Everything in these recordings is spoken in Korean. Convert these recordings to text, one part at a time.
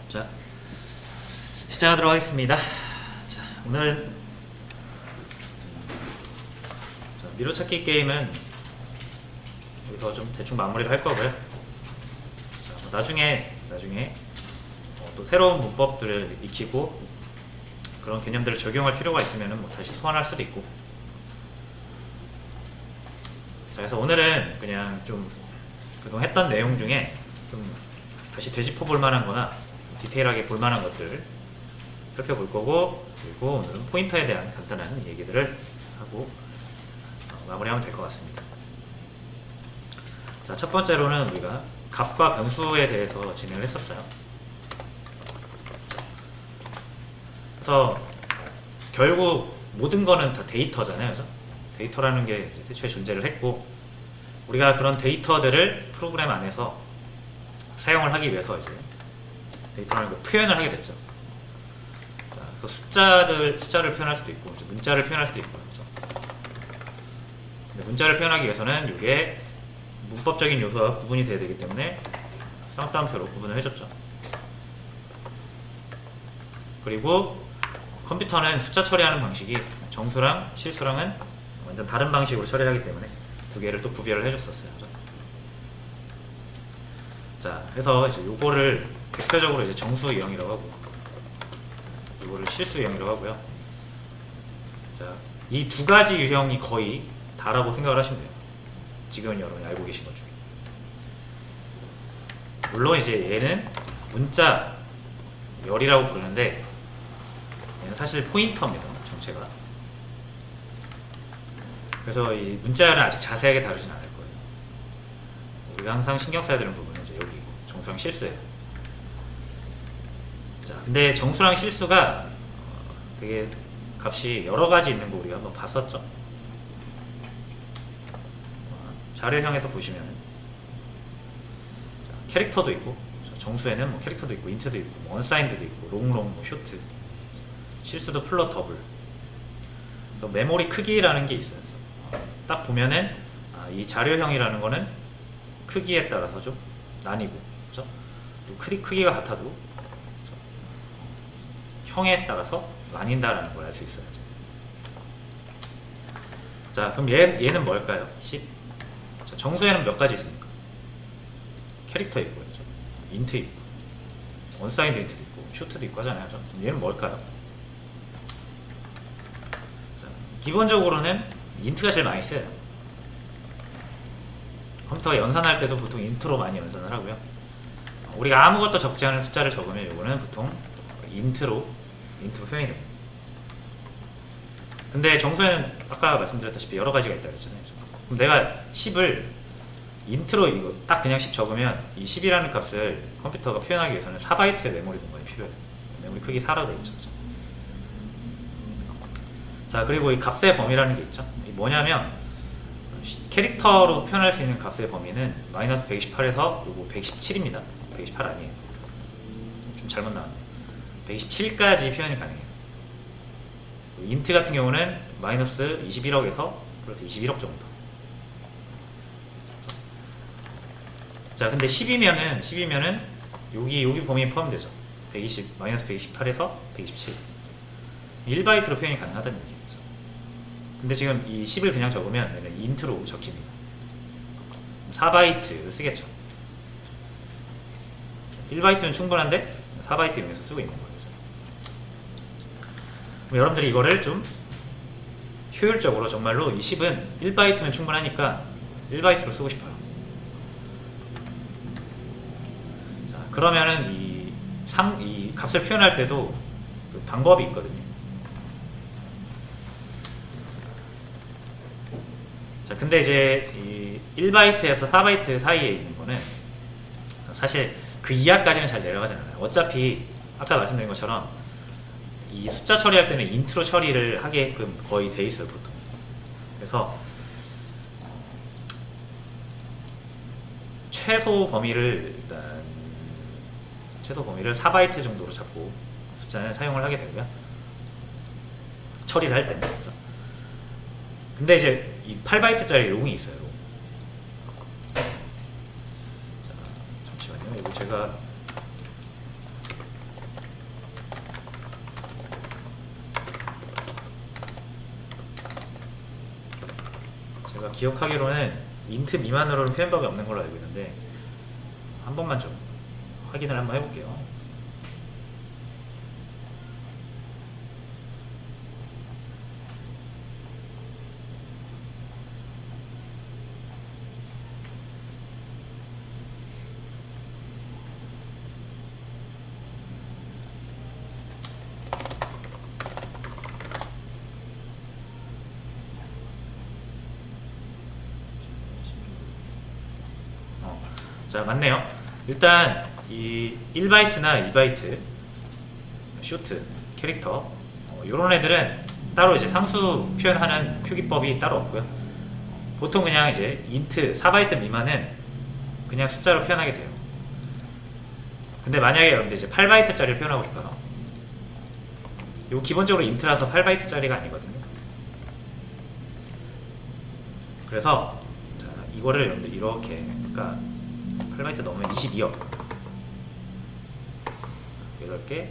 자, 시작하도록 하겠습니다. 자, 오늘은 미로찾기 게임은 여기서 좀 대충 마무리를 할 거고요. 자, 뭐 나중에 또 새로운 문법들을 익히고 그런 개념들을 적용할 필요가 있으면 뭐 다시 소환할 수도 있고. 자, 그래서 오늘은 그냥 좀 그동안 했던 내용 중에 좀 다시 되짚어 볼 만한 거나 디테일하게 볼 만한 것들 살펴볼 거고, 그리고 오늘은 포인터에 대한 간단한 얘기들을 하고 마무리하면 될 것 같습니다. 자, 첫 번째로는 우리가 값과 변수에 대해서 진행을 했었어요. 그래서 결국 모든 거는 다 데이터잖아요, 그죠? 데이터라는 게 이제 태초에 존재를 했고, 우리가 그런 데이터들을 프로그램 안에서 사용을 하기 위해서 이제 데이터라는 걸 표현을 하게 됐죠. 자, 그래서 숫자를 표현할 수도 있고, 문자를 표현할 수도 있고, 그렇죠? 근데 문자를 표현하기 위해서는 이게 문법적인 요소와 구분이 돼야 되기 때문에 쌍따옴표로 구분을 해줬죠. 그리고 컴퓨터는 숫자 처리하는 방식이 정수랑 실수랑은 완전 다른 방식으로 처리를 하기 때문에 두 개를 또 구별을 해줬었어요. 그렇죠? 자, 그래서 이제 요거를 대표적으로 이제 정수 유형이라고 하고, 요거를 실수 유형이라고 하고요. 자, 이 두 가지 유형이 거의 다라고 생각을 하시면 돼요. 지금 여러분이 알고 계신 것 중에. 물론 이제 얘는 문자 열이라고 부르는데, 얘는 사실 포인터입니다, 정체가. 그래서 이 문자열은 아직 자세하게 다루진 않을 거예요. 우리가 항상 신경 써야 되는 부분은 이제 여기고, 정수랑 실수예요. 자, 근데 정수랑 실수가 되게 값이 여러 가지 있는 거 우리가 한번 봤었죠. 자료형에서 보시면 자, 캐릭터도 있고, 정수에는 뭐 캐릭터도 있고, 인트도 있고, 뭐 언사인드도 있고, 롱, 뭐 쇼트, 실수도 플롯, 더블. 그래서 메모리 크기라는 게 있어요. 딱 보면은 이 자료형이라는 거는 크기에 따라서 좀 나뉘고, 그렇죠? 크기가 같아도 그렇죠? 형에 따라서 나뉜다라는 걸 알 수 있어요. 자, 그럼 얘는 뭘까요? 10. 자, 정수에는 몇 가지 있습니까? 캐릭터 있고, 그렇죠? 인트 있고, 언사인드 인트도 있고, 쇼트도 있고 하잖아요. 그렇죠? 그럼 얘는 뭘까요? 자, 기본적으로는 인트가 제일 많이 쓰여요. 컴퓨터가 연산할 때도 보통 인트로 많이 연산을 하고요. 우리가 아무것도 적지 않은 숫자를 적으면 이거는 보통 인트로 표현이 됩니다. 근데 정수에는 아까 말씀드렸다시피 여러 가지가 있다고 했잖아요. 그럼 내가 10을 인트로 이거 딱 그냥 10 적으면 이 10이라는 값을 컴퓨터가 표현하기 위해서는 4바이트의 메모리 공간이 필요해요. 메모리 크기 4로 되어 있죠. 자, 그리고 이 값의 범위라는 게 있죠. 이게 뭐냐면 캐릭터로 표현할 수 있는 값의 범위는 마이너스 128에서 요거 117입니다. 128 아니에요. 좀 잘못 나왔네요. 127까지 표현이 가능해요. 인트 같은 경우는 마이너스 21억에서 플러스 21억 정도. 자, 근데 10이면은 여기 범위에 포함되죠. 120, 마이너스 128에서 127. 1바이트로 표현이 가능하다는 얘기죠. 근데 지금 이 10을 그냥 적으면 얘는 인트로 적힙니다. 4바이트 쓰겠죠. 1바이트는 충분한데 4바이트 이용해서 쓰고 있는 거죠. 그럼 여러분들이 이거를 좀 효율적으로 정말로 이 10은 1바이트면 충분하니까 1바이트로 쓰고 싶어요. 자, 그러면은 이 값을 표현할 때도 그 방법이 있거든요. 자, 근데 이제 이 1바이트에서 4바이트 사이에 있는 거는 사실 그 이하까지는 잘 내려가지 않아요. 어차피 아까 말씀드린 것처럼 이 숫자 처리할 때는 인트로 처리를 하게끔 거의 돼 있어요, 보통. 그래서 최소 범위를 4바이트 정도로 잡고 숫자는 사용을 하게 되고요. 처리를 할 때는. 그렇죠? 근데 이제 이 8바이트짜리 롱이 있어요. 롱. 자, 잠시만요. 이거 제가 제가 기억하기로는 인트 미만으로는 표현법이 없는 걸로 알고 있는데 한 번만 좀 확인을 한번 해볼게요. 자, 맞네요. 일단 이 1바이트나 2바이트 쇼트 캐릭터 이런 애들은 따로 이제 상수 표현하는 표기법이 따로 없고요. 보통 그냥 이제 인트 4바이트 미만은 그냥 숫자로 표현하게 돼요. 근데 만약에 여러분들 이제 8바이트짜리를 표현하고 싶어요. 이거 기본적으로 인트라서 8바이트짜리가 아니거든요. 그래서 자, 이거를 여러분들 이렇게, 그러니까 8바이트 넘으면 22억, 8개,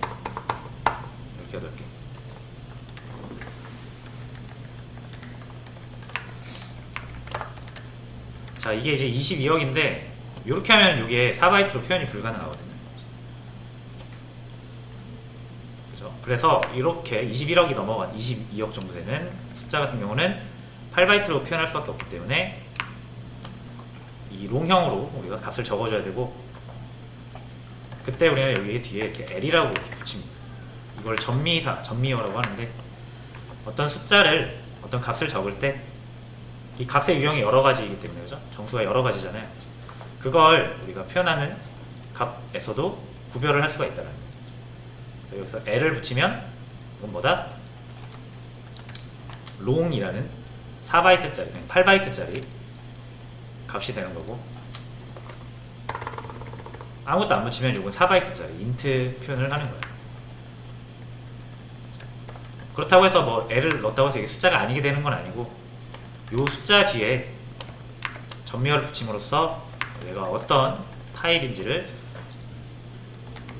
이렇게 8개. 자, 이게 이제 22억인데 이렇게 하면 이게 4바이트로 표현이 불가능하거든요. 그죠? 그래서 이렇게 21억이 넘어간 22억 정도 되는 숫자 같은 경우는 8바이트로 표현할 수밖에 없기 때문에 이 롱형으로 우리가 값을 적어줘야 되고, 그때 우리는 여기 뒤에 이렇게 L이라고 이렇게 붙입니다. 이걸 전미어라고 하는데, 어떤 숫자를, 어떤 값을 적을 때 이 값의 유형이 여러 가지이기 때문에, 그죠? 정수가 여러 가지잖아요. 그걸 우리가 표현하는 값에서도 구별을 할 수가 있다는 거예요. 여기서 L을 붙이면 이건 뭐다? 롱이라는 4바이트짜리, 8바이트짜리 값이 되는 거고, 아무것도 안 붙이면 이건 4바이트짜리 인트 표현을 하는 거예요. 그렇다고 해서 뭐 L을 넣었다고 해서 이게 숫자가 아니게 되는 건 아니고, 이 숫자 뒤에 전미어를 붙임으로써 얘가 어떤 타입인지를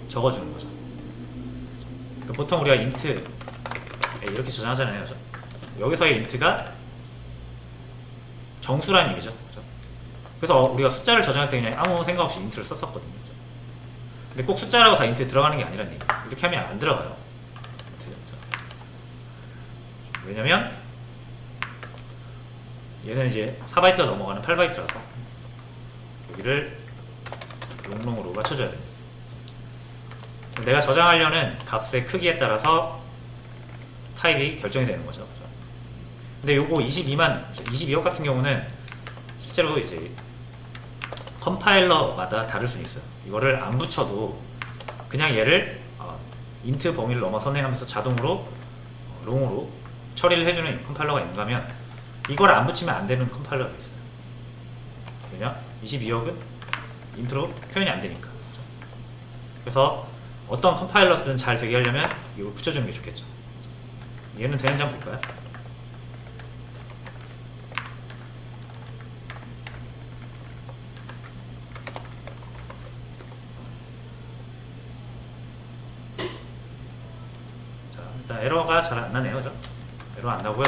적어주는 거죠. 그러니까 보통 우리가 인트 이렇게 저장하잖아요, 그죠? 여기서의 인트가 정수라는 얘기죠. 그죠? 그래서 우리가 숫자를 저장할 때 그냥 아무 생각 없이 인트를 썼었거든요. 그죠? 근데 꼭 숫자라고 다 인트에 들어가는 게 아니라는 얘기. 이렇게 하면 안 들어가요. 왜냐면 얘는 이제 4바이트가 넘어가는 8바이트라서 여기를 롱롱으로 맞춰줘야 됩니다. 내가 저장하려는 값의 크기에 따라서 타입이 결정이 되는 거죠. 근데 요거 22억 같은 경우는 실제로 이제 컴파일러마다 다를 수 있어요. 이거를 안 붙여도 그냥 얘를 인트 범위를 넘어 선행하면서 자동으로 롱으로 처리를 해주는 컴파일러가 있는가 하면, 이걸 안 붙이면 안 되는 컴파일러가 있어요. 왜냐? 22억은 인트로 표현이 안 되니까. 그렇죠? 그래서 어떤 컴파일러든 잘 되게 하려면 이걸 붙여주는 게 좋겠죠. 얘는 되는지 한번 볼까요? 자, 일단 에러가 잘 안 나네요. 그죠? 에러 안 나고요.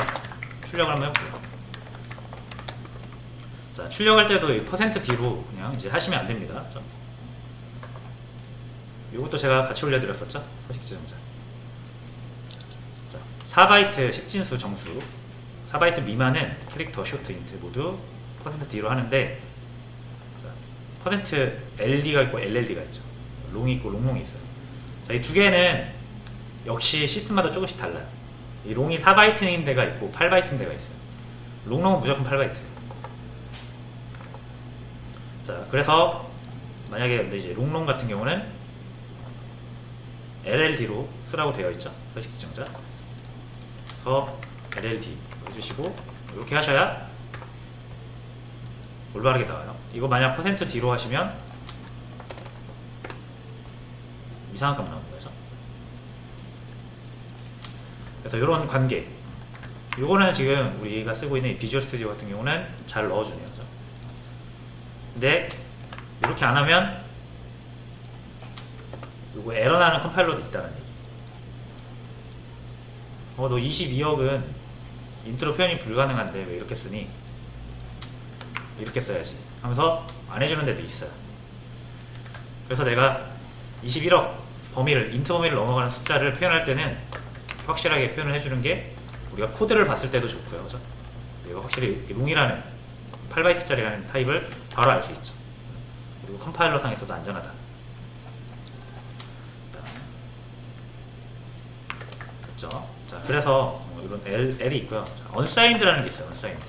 출력을 한번 해볼게요. 자, 출력할 때도 이 %D로 그냥 이제 하시면 안 됩니다. 이것도 제가 같이 올려드렸었죠? 서식 지정자. 자, 4바이트 10진수 정수, 4바이트 미만은 캐릭터, 쇼트, 인트 모두 %D로 하는데, 자, %LD가 있고 LLD가 있죠. 롱이 있고 롱롱이 있어요. 자, 이 두 개는 역시 시스템마다 조금씩 달라요. 이 롱이 4바이트인 데가 있고 8바이트인 데가 있어요. 롱롱은 무조건 8바이트예요. 자, 그래서 만약에 이제 롱롱 같은 경우는 LLD로 쓰라고 되어 있죠. 서식 지정자. 그래서 LLD 해주시고 이렇게 하셔야 올바르게 나와요. 이거 만약 %D로 하시면 이상한 값 나오는 거죠. 그래서 이런 관계, 요거는 지금 우리가 쓰고 있는 비주얼 스튜디오 같은 경우는 잘 넣어주네요. 그죠? 근데 이렇게 안 하면 요거 에러 나는 컴파일러도 있다는 얘기. 너 22억은 인트로 표현이 불가능한데 왜 이렇게 쓰니? 이렇게 써야지 하면서 안 해주는 데도 있어요. 그래서 내가 21억 범위를, 인트 범위를 넘어가는 숫자를 표현할 때는 확실하게 표현을 해주는 게 우리가 코드를 봤을 때도 좋고요. 그죠? 이거 확실히 롱이라는 8바이트짜리라는 타입을 바로 알 수 있죠. 그리고 컴파일러 상에서도 안전하다. 자, 됐죠? 자, 그래서 이런 L이 있고요. 자, unsigned라는 게 있어요. unsigned.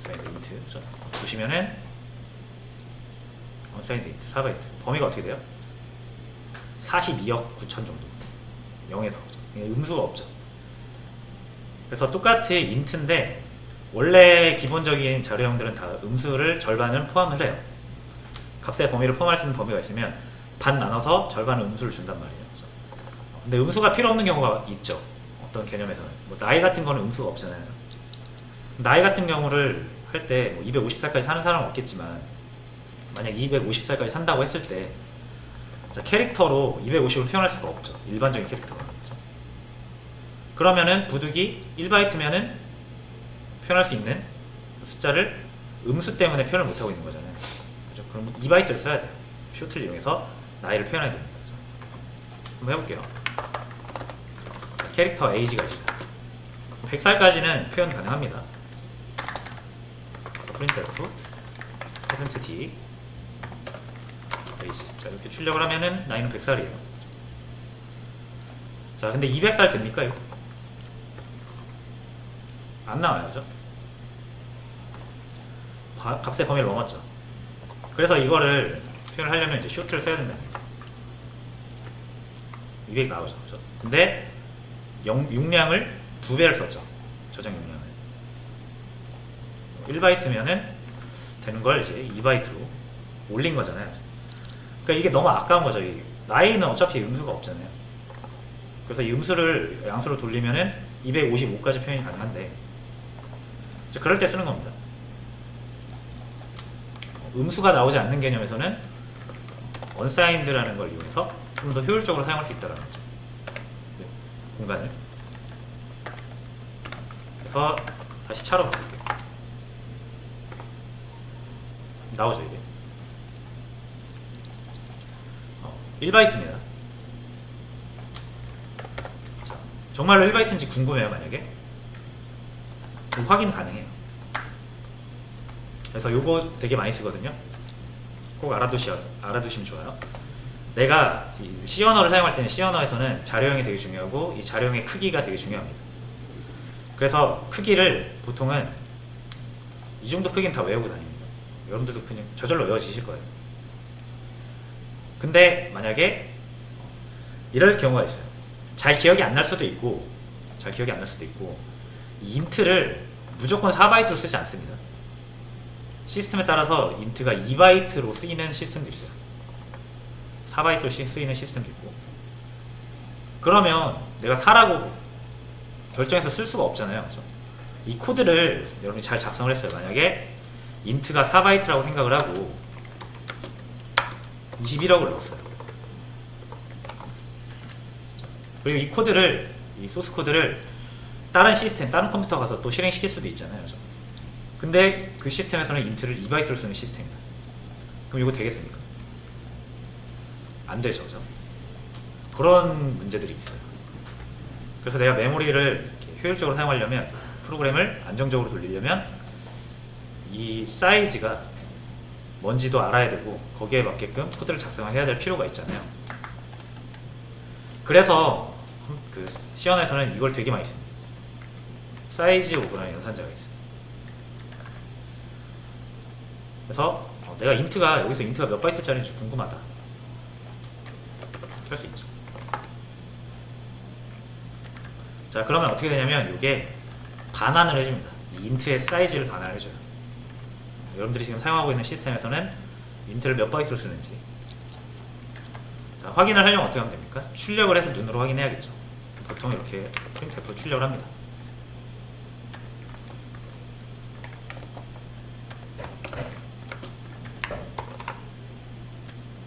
int. 그죠? 보시면은 unsigned int 4바이트. 범위가 어떻게 돼요? 42억 9천 정도. 0에서. 음수가 없죠. 그래서 똑같이 int인데 원래 기본적인 자료형들은 다 음수를 절반은 포함을 해요. 값의 범위를 포함할 수 있는 범위가 있으면 반 나눠서 절반은 음수를 준단 말이에요. 근데 음수가 필요 없는 경우가 있죠. 어떤 개념에서는. 뭐 나이 같은 거는 음수가 없잖아요. 나이 같은 경우를 할 때 뭐 250살까지 사는 사람은 없겠지만 만약 250살까지 산다고 했을 때 자, 캐릭터로 250을 표현할 수가 없죠. 일반적인 캐릭터가. 그러면은 부득이 1바이트면은 표현할 수 있는 숫자를 음수 때문에 표현을 못하고 있는 거잖아요. 그죠? 그럼 2바이트를 써야 돼요. 쇼트를 이용해서 나이를 표현해야 됩니다. 한번 해볼게요. 캐릭터 age가 있어요. 100살까지는 표현 가능합니다. printf %t age. 자, 이렇게 출력을 하면은 나이는 100살이에요. 자, 근데 200살 됩니까 이거? 안 나와요, 그죠? 값의 범위를 넘었죠. 그래서 이거를 표현을 하려면 이제 쇼트를 써야 된다는 거죠. 200 나오죠, 그죠? 근데 용량을 2배를 썼죠. 저장 용량을 1바이트면은 되는 걸 이제 2바이트로 올린 거잖아요. 그러니까 이게 너무 아까운 거죠. 이 나이는 어차피 음수가 없잖아요. 그래서 이 음수를 양수로 돌리면은 255까지 표현이 가능한데 그럴 때 쓰는 겁니다. 음수가 나오지 않는 개념에서는 unsigned라는 걸 이용해서 좀 더 효율적으로 사용할 수 있다는 거죠. 공간을. 그래서 다시 차로 바꿀게요. 나오죠 이게. 1바이트입니다. 자, 정말로 1바이트인지 궁금해요 만약에. 확인 가능해요. 그래서 요거 되게 많이 쓰거든요. 꼭 알아두시면 좋아요. 내가 이 C 언어를 사용할 때는 C 언어에서는 자료형이 되게 중요하고 이 자료형의 크기가 되게 중요합니다. 그래서 크기를 보통은 이 정도 크기는 다 외우고 다닙니다. 여러분들도 그냥 저절로 외워지실 거예요. 근데 만약에 이럴 경우가 있어요. 잘 기억이 안 날 수도 있고 이 인트를 무조건 4바이트로 쓰지 않습니다. 시스템에 따라서 인트가 2바이트로 쓰이는 시스템도 있어요. 4바이트로 쓰이는 시스템도 있고. 그러면 내가 4라고 결정해서 쓸 수가 없잖아요. 그렇죠? 이 코드를 여러분이 잘 작성을 했어요. 만약에 인트가 4바이트라고 생각을 하고 21억을 넣었어요. 그리고 이 코드를, 이 소스 코드를 다른 시스템, 다른 컴퓨터 가서 또 실행시킬 수도 있잖아요. 그렇죠? 근데 그 시스템에서는 인트를 2바이트로 쓰는 시스템이다. 그럼 이거 되겠습니까? 안 되죠. 그죠? 그런 문제들이 있어요. 그래서 내가 메모리를 이렇게 효율적으로 사용하려면, 프로그램을 안정적으로 돌리려면 이 사이즈가 뭔지도 알아야 되고 거기에 맞게끔 코드를 작성해야 될 필요가 있잖아요. 그래서 그 C 언어에서는 이걸 되게 많이 씁니다. 사이즈 오브라는 연산자가 있어요. 그래서 내가 인트가 여기서 인트가 몇 바이트짜리인지 궁금하다. 할 수 있죠. 자, 그러면 어떻게 되냐면 이게 반환을 해줍니다. 이 인트의 사이즈를 반환을 해줘요. 여러분들이 지금 사용하고 있는 시스템에서는 인트를 몇 바이트로 쓰는지. 자, 확인을 하려면 어떻게 하면 됩니까? 출력을 해서 눈으로 확인해야겠죠. 보통 이렇게 프린트F로 출력을 합니다.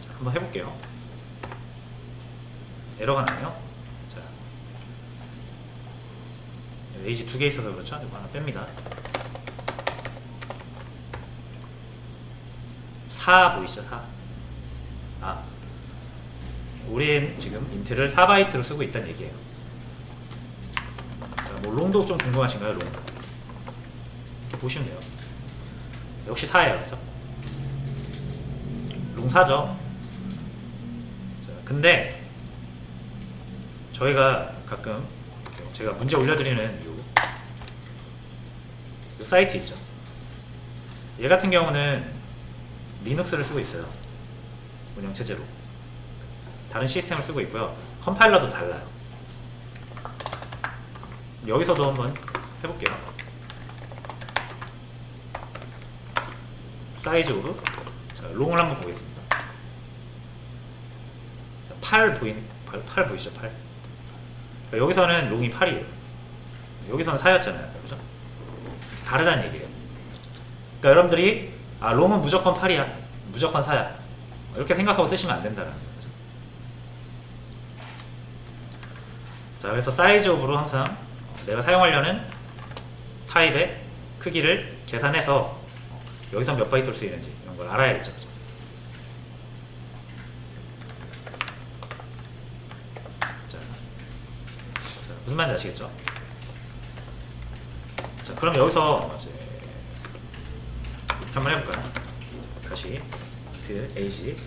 자, 한번 해볼게요. 에러가 나네요. 자, 에이지 2개 있어서 그렇죠. 이거 하나 뺍니다. 4 보이시죠? 4. 아, 우린 지금 인트를 4바이트로 쓰고 있다는 얘기예요. 자, 뭐 롱도 좀 궁금하신가요? 롱 이렇게 보시면 돼요. 역시 4예요, 그렇죠? 롱 4죠. 자, 근데 저희가 가끔 제가 문제 올려드리는 요 사이트 있죠. 얘 같은 경우는 리눅스를 쓰고 있어요. 운영체제로. 다른 시스템을 쓰고 있고요. 컴파일러도 달라요. 여기서도 한번 해볼게요. 사이즈 오브, 자, 롱을 한번 보겠습니다. 자, 8 보이시죠? 8. 여기서는 롱이 8이에요. 여기서는 4였잖아요. 그죠? 다르다는 얘기예요. 그러니까 여러분들이 롱은 무조건 8이야. 무조건 4야. 이렇게 생각하고 쓰시면 안 된다라는 거죠. 자, 그래서 사이즈 오브로 항상 내가 사용하려는 타입의 크기를 계산해서 여기서 몇 바이트를 쓰이는지 이런 걸 알아야겠죠. 그죠? 자, 무슨 말인지 아시겠죠? 자, 그럼 여기서 이제 이렇게 한번 해볼까요? 다시 에이지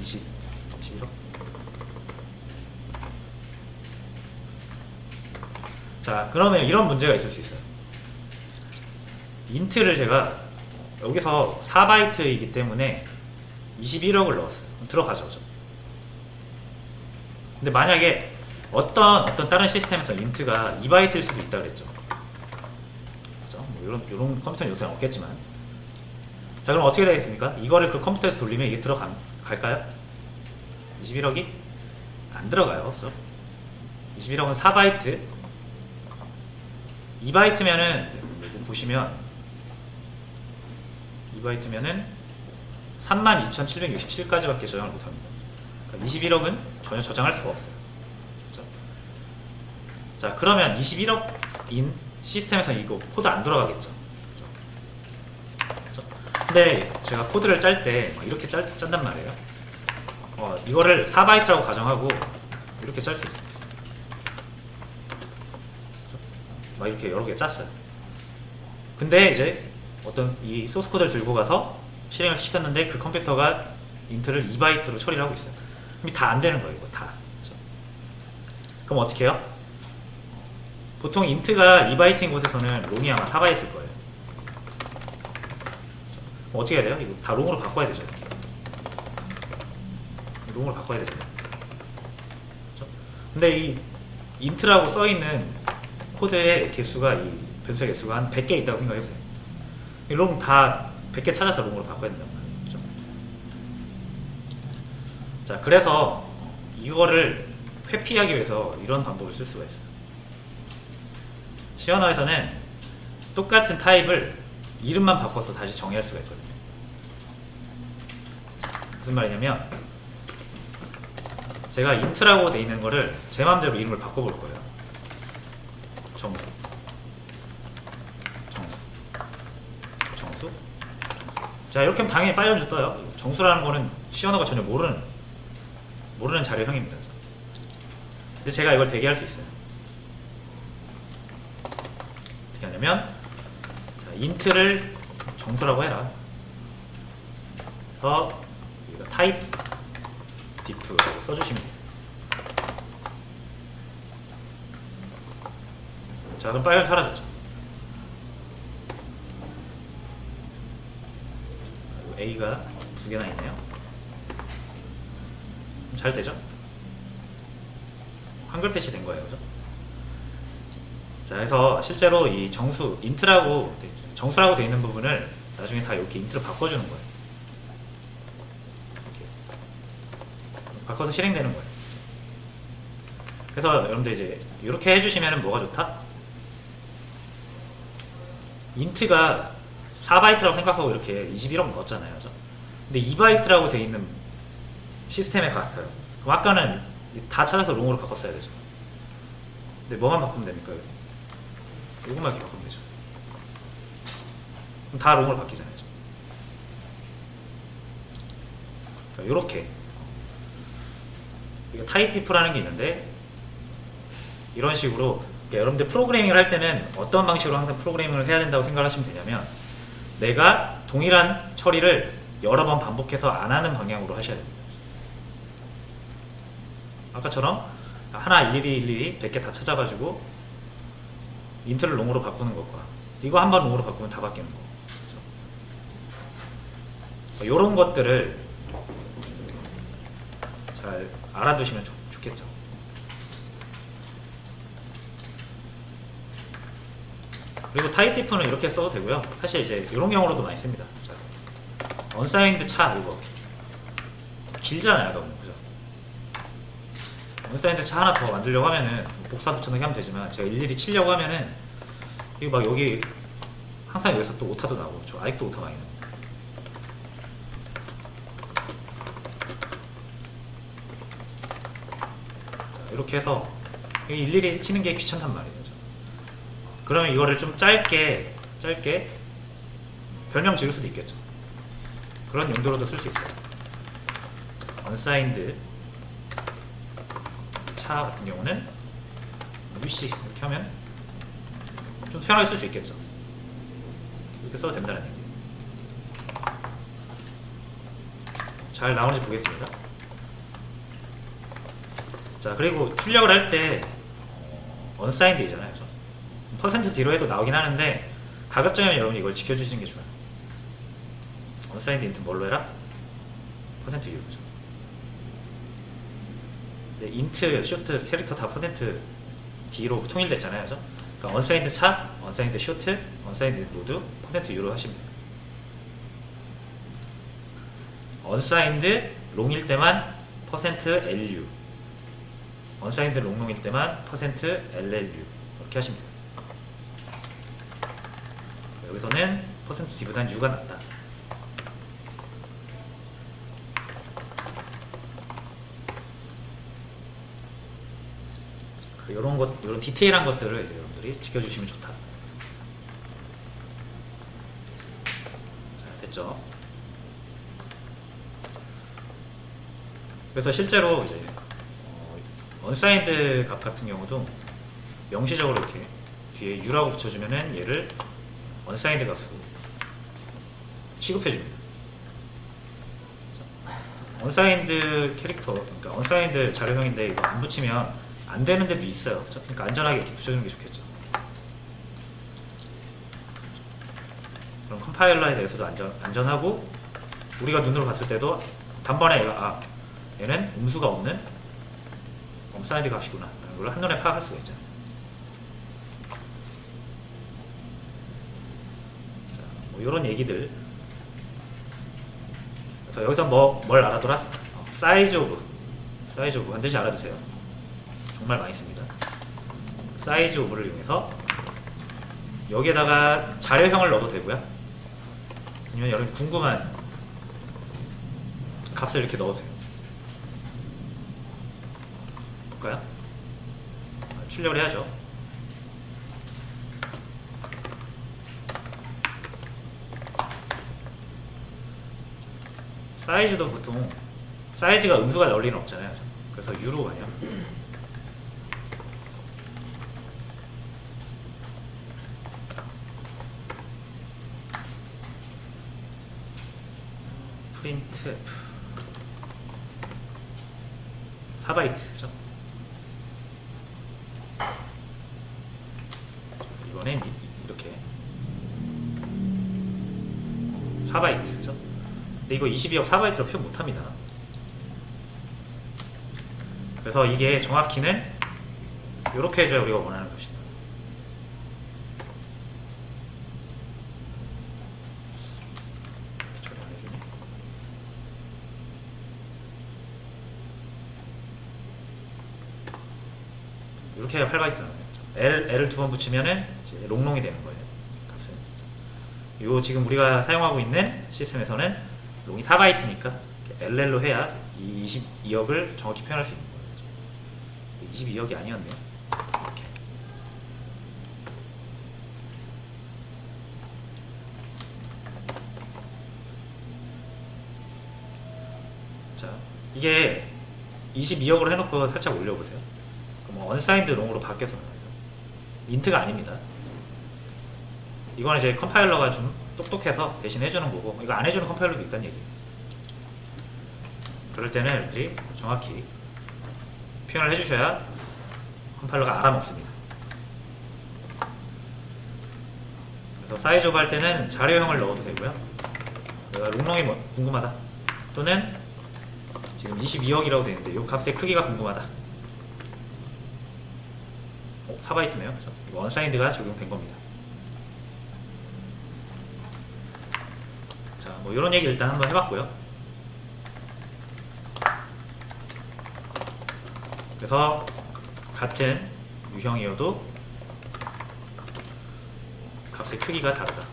21호. 자, 그러면 이런 문제가 있을 수 있어요. 인트를 제가 여기서 4바이트이기 때문에 21억을 넣었어요. 들어가죠, 그죠? 근데 만약에 어떤 다른 시스템에서 인트가 2바이트일 수도 있다 그랬죠. 그죠? 뭐 이런 컴퓨터는 요새는 없겠지만. 자, 그럼 어떻게 되겠습니까? 이거를 그 컴퓨터에서 돌리면 이게 갈까요? 21억이 안 들어가요. 그죠? 21억은 4바이트. 2바이트면은 보시면 2바이트면은 32,767까지밖에 저장을 못합니다. 그러니까 21억은 전혀 저장할 수가 없어요. 그렇죠? 자, 그러면 21억인 시스템에서 이거 코드 안 돌아가겠죠. 그렇죠? 근데 제가 코드를 짤 때 이렇게 짠단 말이에요. 이거를 4바이트라고 가정하고 이렇게 짤 수 있어요. 막 이렇게 여러 개 짰어요. 근데 이제 어떤 이 소스 코드를 들고 가서 실행을 시켰는데 그 컴퓨터가 인트를 2바이트로 처리를 하고 있어요. 그럼 다 안 되는 거예요, 이거 다. 그렇죠? 그럼 어떻게 해요? 보통 인트가 2바이트인 곳에서는 롱이 아마 4바이트일 거예요. 그렇죠? 그럼 어떻게 해야 돼요? 이거 다 롱으로 바꿔야 되죠, 이렇게. 롱으로 바꿔야 되죠. 그렇죠? 근데 이 인트라고 써있는 코드의 개수가, 이 변수의 개수가 한 100개 있다고 생각해보세요. 롱 다 100개 찾아서 롱으로 바꿔야 된단 말이에요. 그렇죠? 자, 그래서 이거를 회피하기 위해서 이런 방법을 쓸 수가 있어요. C 언어에서는 똑같은 타입을 이름만 바꿔서 다시 정의할 수가 있거든요. 무슨 말이냐면 제가 int라고 돼 있는 거를 제 마음대로 이름을 바꿔볼 거예요. 정수. 자, 이렇게 하면 당연히 빨간줄 떠요. 정수라는 거는 C 언어가 전혀 모르는 자료형입니다. 근데 제가 이걸 대기할 수 있어요. 어떻게 하냐면, 자, int를 정수라고 해라. 그래서 여기가 type diff라고 써주시면 돼요. 자, 그럼 빨간 사라졌죠. A가 2개나 있네요. 잘 되죠? 한글 패치 된 거예요, 그죠? 자, 그래서 실제로 이 int라고 정수라고 되어 있는 부분을 나중에 다 이렇게 int로 바꿔주는 거예요. 이렇게 바꿔서 실행되는 거예요. 그래서 여러분들 이제 이렇게 해주시면 뭐가 좋다? int가 4바이트라고 생각하고 이렇게 21억 넣었잖아요, 그죠? 근데 2바이트라고 되어 있는 시스템에 갔어요. 그럼 아까는 다 찾아서 롱으로 바꿨어야 되죠. 근데 뭐만 바꾸면 됩니까? 이것만 이렇게 바꾸면 되죠. 그럼 다 롱으로 바뀌잖아요. 이렇게 타입 diff라는 게 있는데 이런 식으로 그러니까 여러분들 프로그래밍을 할 때는 어떤 방식으로 항상 프로그래밍을 해야 된다고 생각하시면 되냐면 내가 동일한 처리를 여러 번 반복해서 안 하는 방향으로 하셔야 됩니다. 아까처럼 하나 일일이 100개 다 찾아가지고 인트를 롱으로 바꾸는 것과 이거 한 번 롱으로 바꾸면 다 바뀌는 거. 그렇죠? 이런 것들을 잘 알아두시면 좋겠죠. 그리고 타입 diff는 이렇게 써도 되고요. 사실 이제 이런 경우로도 많이 씁니다. 자, unsigned 차 이거 길잖아요, 너무. 그죠? unsigned 차 하나 더 만들려고 하면은 복사 붙여넣기 하면 되지만 제가 일일이 치려고 하면은 이거 막 여기 항상 여기서 또 오타도 나오고 저 아직도 오타 많이 나요. 이렇게 해서 일일이 치는 게 귀찮단 말이에요. 그러면 이거를 좀 짧게 별명 지을 수도 있겠죠. 그런 용도로도 쓸 수 있어요. unsigned 차 같은 경우는 UC 이렇게 하면 좀 편하게 쓸 수 있겠죠. 이렇게 써도 된다는 얘기예요. 잘 나오는지 보겠습니다. 자, 그리고 출력을 할 때 unsigned이잖아요. %D로 해도 나오긴 하는데 가급적이면 여러분이 이걸 지켜주시는 게 좋아요. unsigned int 뭘로 해라? %U 그죠? 근데 int, short, 캐릭터 다 %D로 통일됐잖아요. 그죠? 그러니까 unsigned 차, unsigned short, unsigned 모두 %U로 하시면 돼요. unsigned 롱일 때만 %LU, unsigned 롱일 때만 %LLU 이렇게 하시면 돼요. 여기서는 %D보다는 U가 낫다. 이런 디테일한 것들을 이제 여러분들이 지켜주시면 좋다. 자, 됐죠? 그래서 실제로 이제 unsigned 값 같은 경우도 명시적으로 이렇게 뒤에 U라고 붙여주면은 얘를 unsigned 값으로 취급해줍니다. unsigned 캐릭터, 그러니까 unsigned 자료형인데 이거 안 붙이면 안 되는 데도 있어요. 그러니까 안전하게 이렇게 붙여주는 게 좋겠죠. 그럼 컴파일러에 대해서도 안전하고 우리가 눈으로 봤을 때도 단번에 얘는 음수가 없는 unsigned 값이구나 라는 걸 한눈에 파악할 수가 있잖아요. 이런 얘기들. 그래서 여기서 뭘 알아둬라? 사이즈 오브 반드시 알아두세요. 정말 많이 씁니다. 사이즈 오브를 이용해서 여기에다가 자료형을 넣어도 되고요. 아니면 여러분 궁금한 값을 이렇게 넣으세요. 볼까요? 출력을 해야죠. 사이즈도 보통 사이즈가 음수가 나올 리는 없잖아요. 그래서 U로 가요. printf 4바이트죠. 이번엔 이렇게 4바이트죠. 근데 이거 22억 4바이트로 표현 못합니다. 그래서 이게 정확히는 이렇게 해줘야 우리가 원하는 것입니다. 처리 안 해주네. 이렇게 해야 8바이트 나와요. L을 두 번 붙이면은 이제 롱롱이 되는 거예요. 값은. 요 지금 우리가 사용하고 있는 시스템에서는 롱이 4바이트니까 LL로 해야 이 22억을 정확히 표현할 수 있는 거예요. 22억이 아니었네요. 이렇게. 자, 이게 22억으로 해놓고 살짝 올려보세요. 그럼 언사인드 롱으로 바뀌어서 나와요. 인트가 아닙니다. 이건 이제 컴파일러가 좀 똑똑해서 대신 해주는 거고, 이거 안 해주는 컴파일러도 있다는 얘기예요. 그럴 때는 여러분들이 정확히 표현을 해주셔야 컴파일러가 알아먹습니다. 그래서 사이즈 오브 할 때는 자료형을 넣어도 되고요. 내가 롱롱이 뭐 궁금하다, 또는 지금 22억이라고 되어 있는데 이 값의 크기가 궁금하다. 4바이트네요. 이거 언사인드가 적용된 겁니다. 자, 뭐 이런 얘기 일단 한번 해봤고요. 그래서 같은 유형이어도 값의 크기가 다르다.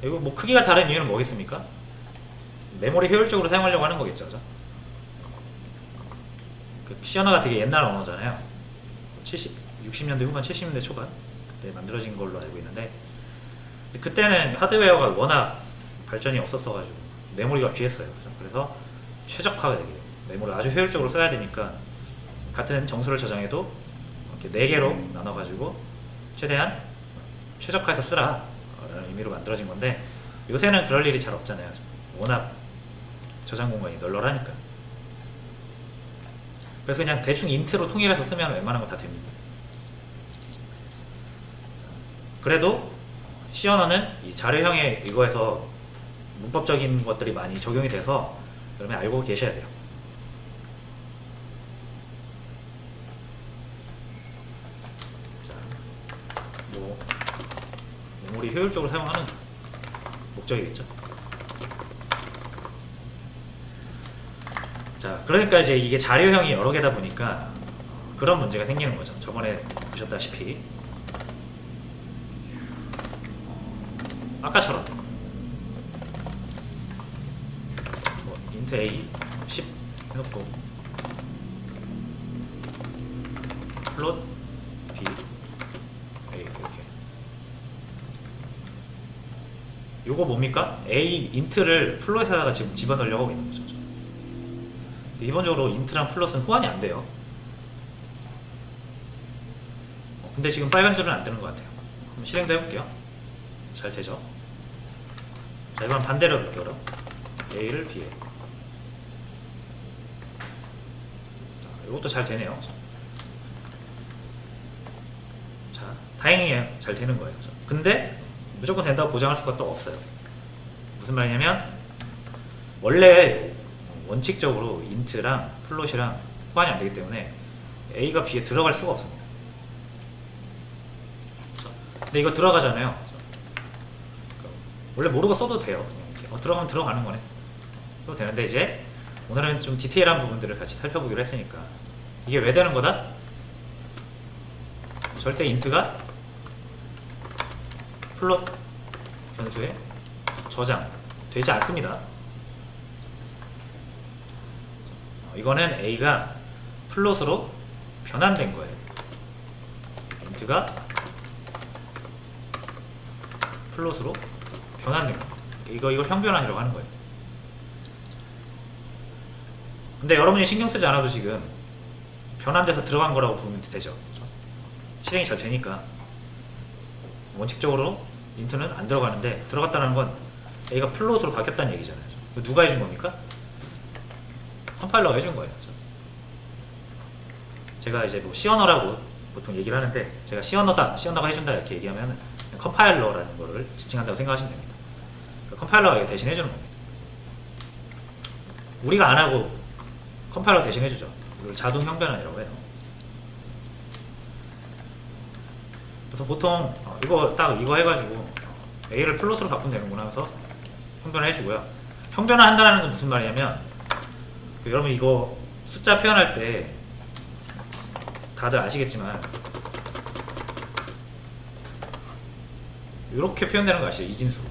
이거 뭐 크기가 다른 이유는 뭐겠습니까? 메모리 효율적으로 사용하려고 하는 거겠죠. 그 시어너가 되게 옛날 언어잖아요. 60년대 후반, 70년대 초반 그때 만들어진 걸로 알고 있는데, 그때는 하드웨어가 워낙 발전이 없었어가지고 메모리가 귀했어요. 그래서 최적화가 되게 메모리를 아주 효율적으로 써야 되니까 같은 정수를 저장해도 이렇게 4개로 나눠가지고 최대한 최적화해서 쓰라 라는 의미로 만들어진 건데, 요새는 그럴 일이 잘 없잖아요. 워낙 저장 공간이 널널하니까. 그래서 그냥 대충 인트로 통일해서 쓰면 웬만한 거 다 됩니다. 그래도 C 언어는 이 자료형의 이거에서 문법적인 것들이 많이 적용이 돼서 여러분이 알고 계셔야 돼요. 자, 뭐 메모리 효율적으로 사용하는 목적이겠죠. 자, 그러니까 이제 이게 자료형이 여러 개다 보니까 그런 문제가 생기는 거죠. 저번에 보셨다시피 아까처럼 뭐 int a 10 해놓고 플롯 b a 이렇게. 요거 뭡니까? a int를 플롯에다가 지금 집어넣으려고 하고 있는 거죠. 기본적으로 인트랑 플롯은 호환이 안 돼요. 근데 지금 빨간 줄은 안 뜨는 것 같아요. 그럼 실행도 해볼게요. 잘 되죠? 자, 이번 반대로 해볼게요. 그럼 A를 B에. 자, 이것도 잘 되네요. 자, 다행히 잘 되는 거예요. 근데 무조건 된다고 보장할 수가 또 없어요. 무슨 말이냐면 원래 원칙적으로 인트랑 플롯이랑 호환이 안 되기 때문에 A가 B에 들어갈 수가 없습니다. 근데 이거 들어가잖아요. 원래 모르고 써도 돼요. 그냥 들어가면 들어가는 거네. 써도 되는데, 이제 오늘은 좀 디테일한 부분들을 같이 살펴보기로 했으니까 이게 왜 되는 거다? 절대 인트가 플롯 변수에 저장 되지 않습니다. 이거는 A가 플롯으로 변환된 거예요. 인트가 플롯으로 변환된 겁니다. 이걸 형변환이라고 하는 거예요. 근데 여러분이 신경 쓰지 않아도 지금 변환돼서 들어간 거라고 보면 되죠. 그렇죠? 실행이 잘 되니까. 원칙적으로 인트는 안 들어가는데 들어갔다는 건 A가 플롯으로 바뀌었다는 얘기잖아요. 누가 해준 겁니까? 컴파일러가 해준 거예요. 그렇죠? 제가 이제 뭐 C 언어라고 보통 얘기를 하는데, 제가 C 언어가 해준다 이렇게 얘기하면 컴파일러라는 거를 지칭한다고 생각하시면 됩니다. 그러니까 컴파일러가 대신 해주는 겁니다. 우리가 안 하고 컴파일러가 대신 해주죠. 이걸 자동 형변환이라고 해요. 그래서 보통 이거 해가지고 A를 플롯으로 바꾸면 되는구나 해서 형변환 해주고요. 형변환 한다는 건 무슨 말이냐면, 여러분 이거 숫자 표현할 때 다들 아시겠지만 이렇게 표현되는 거 아시죠? 이진수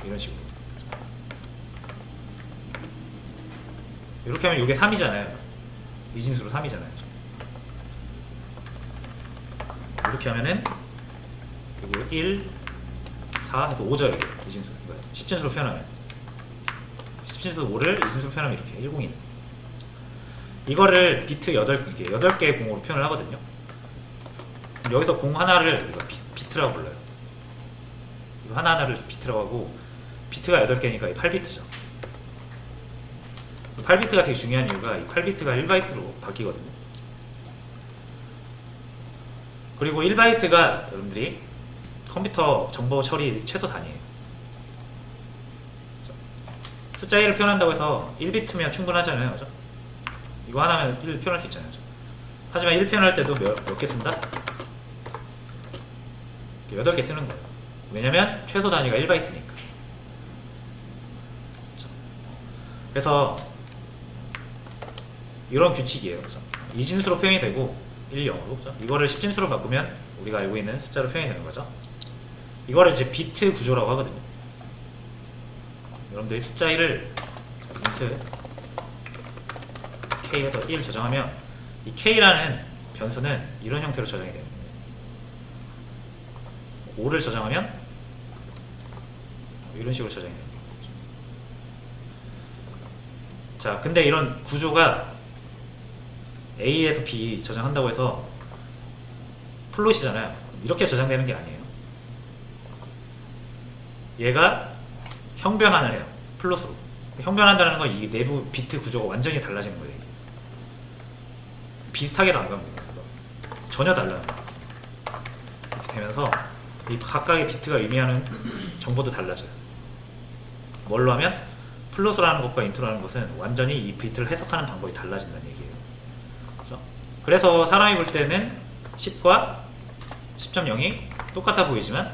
이런 식으로. 이렇게 하면 이게 3이잖아요. 이진수로 3이잖아요. 이렇게 하면은 그리고 1, 4 해서 5죠. 이게 이진수. 10진수로 표현하면 10진수 5를 이진수로 표현하면 이렇게 102. 이거를 비트 8개의 공으로 표현을 하거든요. 여기서 공 하나를 비트라고 불러요. 이거 하나하나를 비트라고 하고, 비트가 8개니까 8비트죠. 8비트가 되게 중요한 이유가 이 8비트가 1바이트로 바뀌거든요. 그리고 1바이트가 여러분들이 컴퓨터 정보 처리 최소 단위예요. 숫자 1을 표현한다고 해서 1비트면 충분하잖아요. 그죠? 이거 하나면 1 표현할 수 있잖아요. 그죠? 하지만 1 표현할 때도 몇 개 쓴다? 8개 쓰는 거예요. 왜냐면 최소 단위가 1바이트니까. 그래서 이런 규칙이에요. 그죠? 이진수로 표현이 되고 1, 0으로. 그죠? 이거를 10진수로 바꾸면 우리가 알고 있는 숫자로 표현이 되는 거죠. 이거를 이제 비트 구조라고 하거든요. 여러분들이 숫자 1을 인트 k에서 1 저장하면 이 k라는 변수는 이런 형태로 저장이 돼요. 5를 저장하면 이런 식으로 저장이 돼요. 자, 근데 이런 구조가 A에서 B 저장한다고 해서 플롯이잖아요. 이렇게 저장되는 게 아니에요. 얘가 형변환을 해요. 플롯으로. 형변한다는 건 이 내부 비트 구조가 완전히 달라지는 거예요. 이게. 비슷하게도 안 갑니다. 전혀 달라요. 이렇게 되면서 이 각각의 비트가 의미하는 정보도 달라져요. 뭘로 하면 플롯으로 하는 것과 인트로 하는 것은 완전히 이 비트를 해석하는 방법이 달라진다는 얘기예요. 그렇죠? 그래서 사람이 볼 때는 10과 10.0이 똑같아 보이지만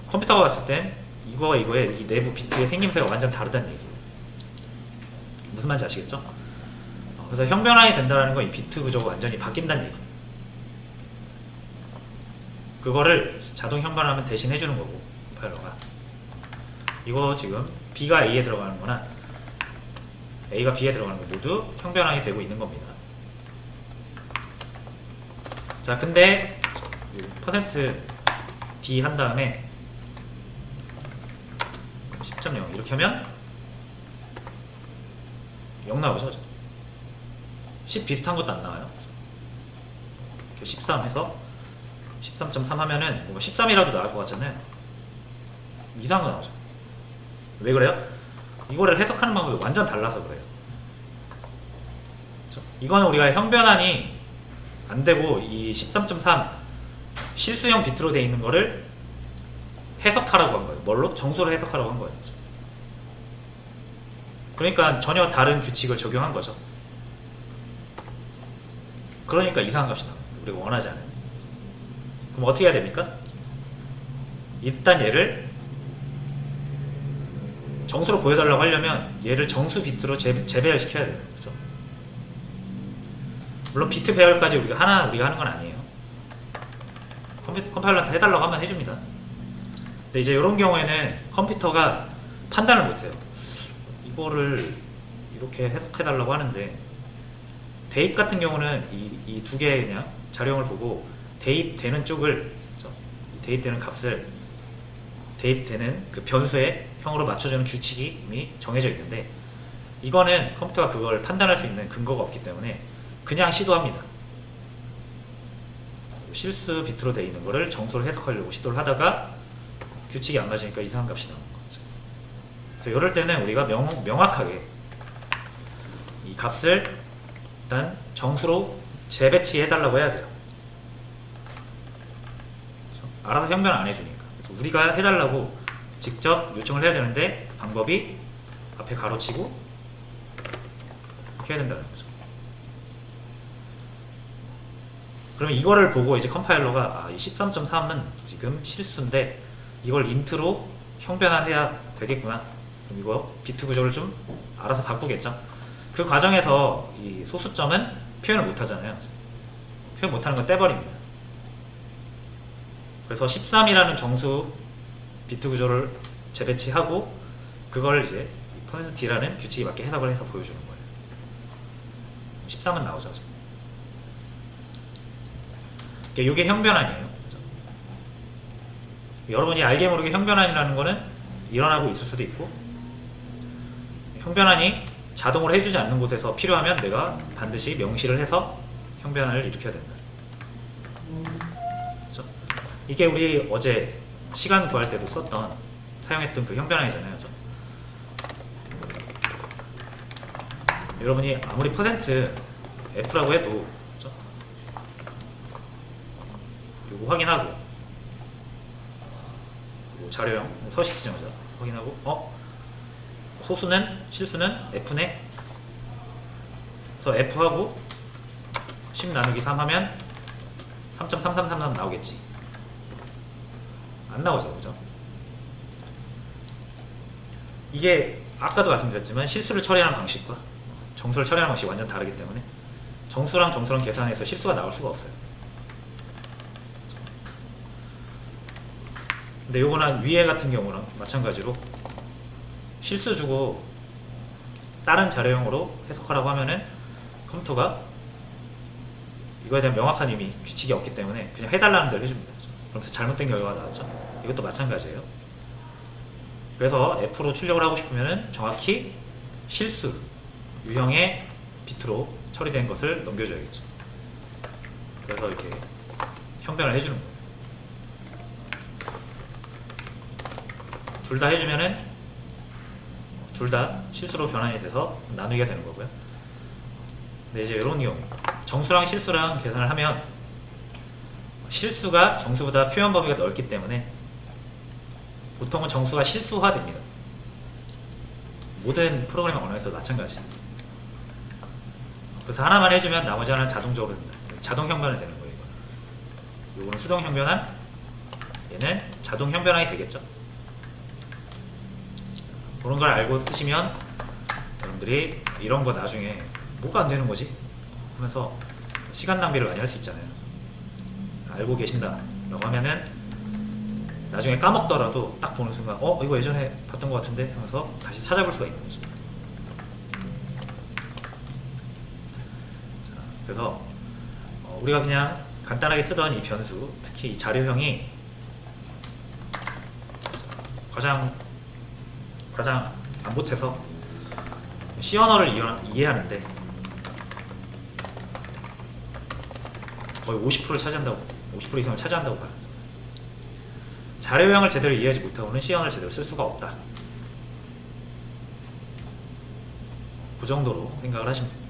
컴퓨터가 봤을 땐 이거와 이거의 이 내부 비트의 생김새가 완전 다르다는 얘기예요. 무슨 말인지 아시겠죠? 그래서 형변환이 된다는 건 이 비트 구조가 완전히 바뀐다는 얘기예요. 그거를 자동 형변하면 대신 해주는 거고, 컴파일러가. 이거 지금 B가 A에 들어가는 거나 A가 B에 들어가는 거 모두 형변환이 되고 있는 겁니다. 자, 근데 %D 한 다음에 10.0 이렇게 하면 0 나오죠. 10 비슷한 것도 안 나와요. 13 해서 13.3 하면은 뭔가 13이라도 나올 것 같잖아요. 이상한 거 나오죠. 왜 그래요? 이거를 해석하는 방법이 완전 달라서 그래요. 그렇죠? 이거는 우리가 형변환이 안 되고 이 13.3 실수형 비트로 되어 있는 거를 해석하라고 한 거예요. 뭘로? 정수로 해석하라고 한 거예요. 그러니까 전혀 다른 규칙을 적용한 거죠. 그러니까 이상한 값이 나와요. 우리가 원하지 않은. 그럼 어떻게 해야 됩니까? 일단 얘를 정수로 보여달라고 하려면 얘를 정수 비트로 재배열 시켜야 돼요. 그렇죠? 물론 비트 배열까지 우리가 하는 건 아니에요. 컴파일러한테 해달라고 하면 해줍니다. 근데 이제 이런 경우에는 컴퓨터가 판단을 못해요. 이거를 이렇게 해석해달라고 하는데, 대입 같은 경우는 이 두 개의 그냥 자료형을 보고 대입되는 쪽을, 그렇죠? 대입되는 값을 대입되는 그 변수의 형으로 맞춰주는 규칙이 이미 정해져 있는데, 이거는 컴퓨터가 그걸 판단할 수 있는 근거가 없기 때문에 그냥 시도합니다. 실수 비트로 되어 있는 거를 정수로 해석하려고 시도를 하다가 규칙이 안 맞으니까 이상한 값이 나오는 거죠. 그래서 이럴 때는 우리가 명확하게 이 값을 일단 정수로 재배치해달라고 해야 돼요. 그렇죠? 알아서 형변 안 해주니까. 그래서 우리가 해달라고 직접 요청을 해야 되는데, 그 방법이 앞에 가로치고 이렇게 해야 된다는 거죠. 그러면 이거를 보고 이제 컴파일러가 이 13.3은 지금 실수인데 이걸 인트로 형변환해야 되겠구나. 그럼 이거 비트 구조를 좀 알아서 바꾸겠죠. 그 과정에서 이 소수점은 표현을 못 하잖아요. 표현 못 하는 건 떼버립니다. 그래서 13이라는 정수 비트 구조를 재배치하고 그걸 이제 %D라는 규칙에 맞게 해석을 해서 보여주는 거예요. 13은 나오죠. 이게 형변환이에요. 그렇죠? 여러분이 알게 모르게 형변환이라는 거는 일어나고 있을 수도 있고, 형변환이 자동으로 해주지 않는 곳에서 필요하면 내가 반드시 명시를 해서 형변환을 일으켜야 된다. 그렇죠? 이게 우리 어제 시간 구할 때도 사용했던 그 형변환이잖아요. 그렇죠? 여러분이 아무리 퍼센트 F라고 해도, 그렇죠? 요거 확인하고, 요거 자료형 서식 지정자 확인하고, 소수는 실수는 F네. 그래서 F하고 10 나누기 3 하면 3.3333 나오겠지. 안 나오죠, 그죠? 이게 아까도 말씀드렸지만 실수를 처리하는 방식과 정수를 처리하는 방식이 완전 다르기 때문에 정수랑 정수랑 계산해서 실수가 나올 수가 없어요. 근데 요거는 위에 같은 경우랑 마찬가지로 실수 주고 다른 자료형으로 해석하라고 하면은 컴퓨터가 이거에 대한 명확한 이미 규칙이 없기 때문에 그냥 해달라는 대로 해줍니다. 그러면서 잘못된 결과가 나왔죠. 이것도 마찬가지예요. 그래서 F로 출력을 하고 싶으면은 정확히 실수 유형의 비트로 처리된 것을 넘겨줘야겠죠. 그래서 이렇게 형변을 해주는 거예요. 둘 다 해주면은 둘 다 실수로 변환이 돼서 나누기가 되는 거고요. 근데 이제 이런 경우 정수랑 실수랑 계산을 하면 실수가 정수보다 표현 범위가 넓기 때문에 보통은 정수가 실수화됩니다. 모든 프로그래밍 언어에서 마찬가지. 그래서 하나만 해주면 나머지 하나는 자동적으로 된다. 자동 형변이 되는 거예요. 이거는 수동 형변환, 얘는 자동 형변환이 되겠죠. 그런 걸 알고 쓰시면 여러분들이 이런 거 나중에 뭐가 안 되는 거지? 하면서 시간 낭비를 많이 할 수 있잖아요. 알고 계신다 라고 하면은 나중에 까먹더라도 딱 보는 순간 이거 예전에 봤던 것 같은데 하면서 다시 찾아볼 수가 있는 거죠. 자, 그래서 우리가 그냥 간단하게 쓰던 이 변수, 특히 이 자료형이 가장 안 보태서 C 언어를 이해하는데 거의 50%를 차지한다고, 50% 이상을 차지한다고 봐요. 자료형을 제대로 이해하지 못하고는 C 언어를 제대로 쓸 수가 없다. 그 정도로 생각을 하시면 됩니다.